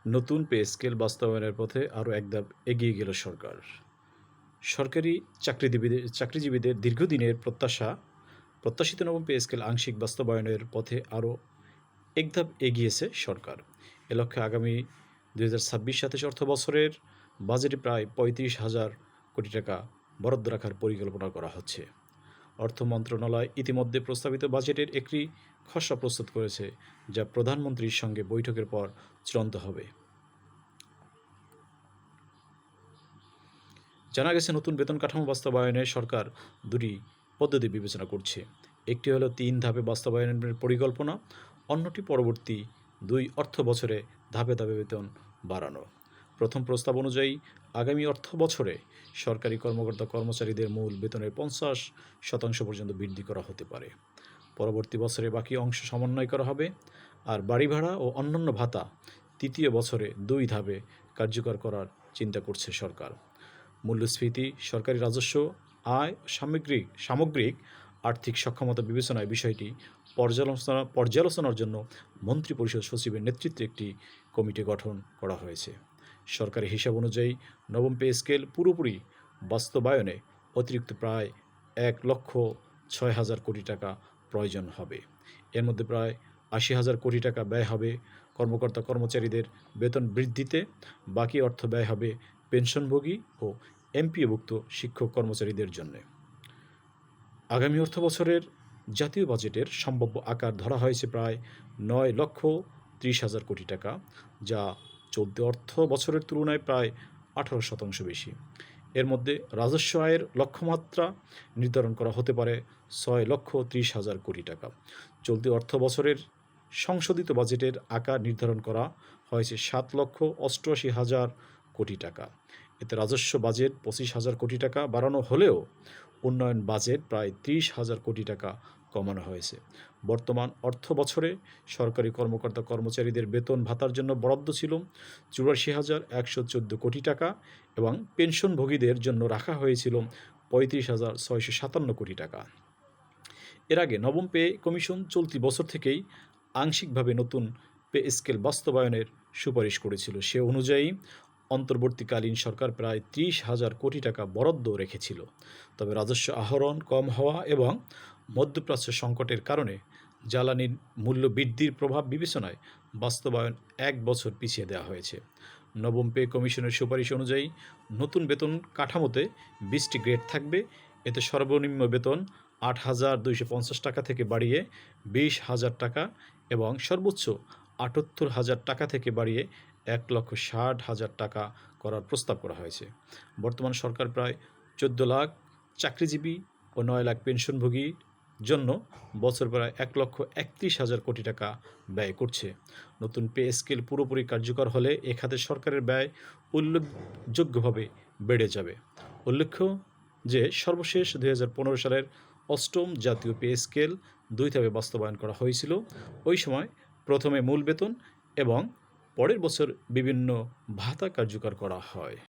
নতুন pay scale বাস্তবায়নের পথে আরও এক ধাপ এগিয়ে গেল সরকার। সরকারি চাকরিজীবীদের দীর্ঘদিনের প্রত্যাশিত নবম পে স্কেল আংশিক বাস্তবায়নের পথে আরও এক ধাপ এগিয়েছে সরকার। এ লক্ষ্যে আগামী 2026-27 অর্থবছরের বাজেটে প্রায় 35,000 কোটি টাকা বরাদ্দ রাখার পরিকল্পনা করা হচ্ছে। অর্থ মন্ত্রণালয় ইতিমধ্যে প্রস্তাবিত বাজেটের একটি খসড়া প্রস্তুত করেছে, যা প্রধানমন্ত্রীর সঙ্গে বৈঠকের পর চূড়ান্ত হবে। জানা গেছে, নতুন বেতন কাঠামো বাস্তবায়নে সরকার দুটি পদ্ধতি বিবেচনা করছে। একটি হলো 3 ধাপে বাস্তবায়নের পরিকল্পনা, অন্যটি পরবর্তী 2 অর্থ বছরে ধাপে ধাপে বেতন বাড়ানো। প্রথম প্রস্তাব অনুযায়ী আগামী অর্থ বছরে সরকারি কর্মচারীদের মূল বেতনের 50% পর্যন্ত বৃদ্ধি করা হতে পারে। পরবর্তী বছরে বাকি অংশ সমন্বয় করা হবে। আর বাড়ি ভাড়া ও অন্যান্য ভাতা তৃতীয় বছরে 2 ধাপে কার্যকর করার চিন্তা করছে সরকার। মূল্যস্ফীতি, সরকারি রাজস্ব, আয়, সামগ্রিক আর্থিক সক্ষমতা বিবেচনায় বিষয়টি পর্যালোচনার জন্য মন্ত্রিপরিষদ সচিবের নেতৃত্বে একটি কমিটি গঠন করা হয়েছে। সরকারি হিসাব অনুযায়ী নবম পে স্কেল পুরোপুরি বাস্তবায়নে অতিরিক্ত প্রায় 1,06,000 কোটি টাকা প্রয়োজন হবে। এর মধ্যে প্রায় 80,000 কোটি টাকা ব্যয় হবে কর্মচারীদের বেতন বৃদ্ধিতে, বাকি অর্থ ব্যয় হবে পেনশনভোগী ও এমপিওভুক্ত শিক্ষক কর্মচারীদের জন্য। আগামী অর্থবছরের জাতীয় বাজেটের সম্ভাব্য আকার ধরা হয়েছে প্রায় 9,30,000 কোটি টাকা, যা চলতি অর্থ বছরের তুলনায় প্রায় 18% বেশি। এর মধ্যে রাজস্ব আয়ের লক্ষ্যমাত্রা নির্ধারণ করা হতে পারে 6,30,000 কোটি টাকা। চলতি অর্থ বছরের সংশোধিত বাজেটের আকার নির্ধারণ করা হয়েছে 7,88,000 কোটি টাকা। এতে রাজস্ব বাজেট 25,000 কোটি টাকা বাড়ানো হলেও উন্নয়ন বাজেট প্রায় 30,000 কোটি টাকা কমানো হয়েছে। বর্তমান অর্থ বছরে সরকারি কর্মচারীদের বেতন ভাতার জন্য বরাদ্দ ছিল 84,114 কোটি টাকা এবং পেনশনভোগীদের জন্য রাখা হয়েছিল 35,657 কোটি টাকা। এর আগে নবম পে কমিশন চলতি বছর থেকেই আংশিকভাবে নতুন পে স্কেল বাস্তবায়নের সুপারিশ করেছিল। সে অনুযায়ী অন্তর্বর্তীকালীন সরকার প্রায় 30,000 কোটি টাকা বরাদ্দ রেখেছিল। তবে রাজস্ব আহরণ কম হওয়া এবং মধ্যপ্রাচ্য সংকটের কারণে জ্বালানির মূল্য বৃদ্ধির প্রভাব বিবেচনায় বাস্তবায়ন 1 বছর পিছিয়ে দেওয়া হয়েছে। নবম পে কমিশনের সুপারিশ অনুযায়ী নতুন বেতন কাঠামোতে 20টি গ্রেড থাকবে। এতে সর্বনিম্ন বেতন 8,250 টাকা থেকে বাড়িয়ে 20,000 টাকা এবং সর্বোচ্চ 78,000 টাকা থেকে বাড়িয়ে 1,60,000 টাকা করার প্রস্তাব করা হয়েছে। বর্তমান সরকার প্রায় 14 লাখ চাকরিজীবী ও 9 লাখ পেনশনভোগীর জন্য বছর প্রায় 1,31,000 কোটি টাকা ব্যয় করছে। নতুন পে স্কেল পুরোপুরি কার্যকর হলে এ খাতে সরকারের ব্যয় উল্লেখযোগ্যভাবে বেড়ে যাবে। উল্লেখ্য যে সর্বশেষ 2015 সালের 8ম জাতীয় পে স্কেল 2 ধাপে বাস্তবায়ন করা হয়েছিল। ওই সময় প্রথমে মূল বেতন এবং পরের বছর বিভিন্ন ভাতা কার্যকর করা হয়।